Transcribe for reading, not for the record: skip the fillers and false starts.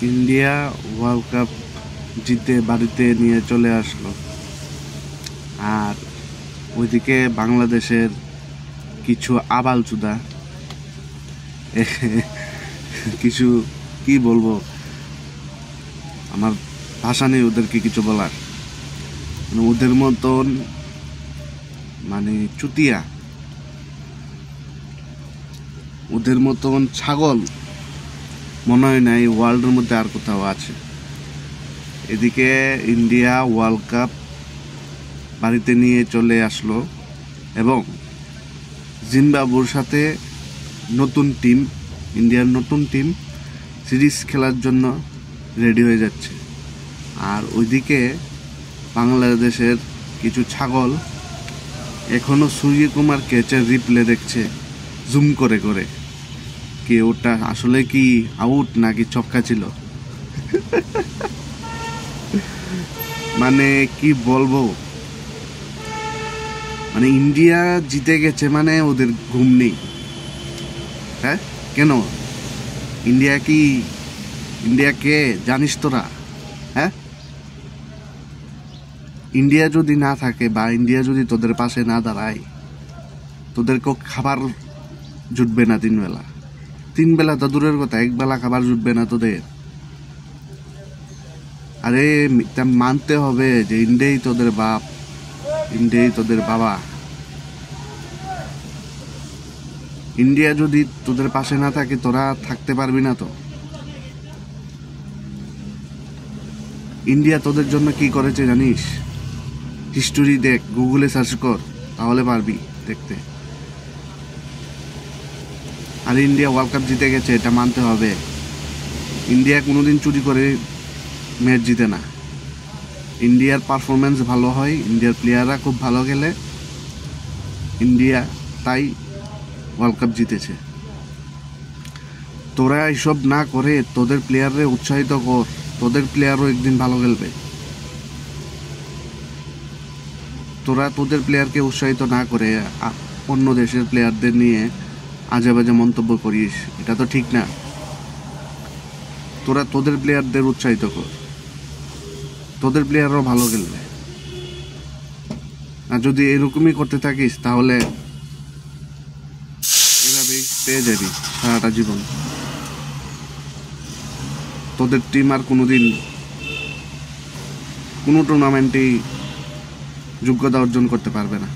India world cup জিতে বাড়িতে নিয়ে চলে আসলো, আর ওইদিকে বাংলাদেশের কিছু আবালচুদা কিছু কি বলবো, আমার ভাষা নেই ওদেরকে কিছু বলার। ওদের মতন চুতিয়া, ওদের মতন ছাগল মনে হয় না এই ওয়ার্ল্ডের মধ্যে আর কোথাও আছে। এদিকে ইন্ডিয়া ওয়ার্ল্ড কাপ বাড়িতে নিয়ে চলে আসলো এবং জিম্বাবুর সাথে ইন্ডিয়ার নতুন টিম সিরিজ খেলার জন্য রেডি হয়ে যাচ্ছে। আর ওইদিকে বাংলাদেশের কিছু ছাগল এখনো সূর্যকুমার ক্যাচের রিপ্লে দেখছে জুম করে করে, কি ওটা আসলে কি আউট নাকি ছক্কা ছিল। কি বলবো, ইন্ডিয়া জিতে গেছে ওদের ঘুম নেই। হ্যাঁ, কেন? ইন্ডিয়া কে জানিস তোরা? হ্যাঁ, ইন্ডিয়া যদি না থাকে বা ইন্ডিয়া যদি তোদের পাশে না দাঁড়ায়, তোদেরকেও খাবার জুটবে না। তিন বেলা তো দূরের কথা, এক বেলা খাবার জুটবে না তোদের। আরে মানতে হবে যে ইন্ডিয়াই তোদের বাপ, ইন্ডিয়াই তোদের বাবা। ইন্ডিয়া যদি তোদের পাশে না থাকে, তোরা থাকতে পারবি না। তো ইন্ডিয়া তোদের জন্য কি করেছে জানিস? হিস্টোরি দেখ, গুগলে সার্চ কর, তাহলে পারবি দেখতে। আর ইন্ডিয়া ওয়ার্ল্ড কাপ জিতে গেছে, এটা মানতে হবে। ইন্ডিয়া কোনোদিন চুরি করে ম্যাচ জিতে না। ইন্ডিয়ার পারফরমেন্স ভালো হয়, ইন্ডিয়ার প্লেয়াররা খুব ভালো খেলে, ইন্ডিয়া তাই ওয়ার্ল্ড কাপ জিতেছে। তোরা এইসব না করে তোদের প্লেয়াররে উৎসাহিত কর, তোদের প্লেয়ারও একদিন ভালো খেলবে। তোরা তোদের প্লেয়ারকে উৎসাহিত না করে অন্য দেশের প্লেয়ারদের নিয়ে আজে বাজে মন্তব্য করিস, এটা তো ঠিক না। তোরা তোদের প্লেয়ারদের উৎসাহিত কর, তোদের প্লেয়ারও ভালো খেলবে। আর যদি এরকমই করতে থাকিস, তাহলে এভাবেই পেয়ে যাবি সারাটা জীবন। তোদের টিম আর কোনোদিন কোনো টুর্নামেন্টেই যোগ্যতা অর্জন করতে পারবে না।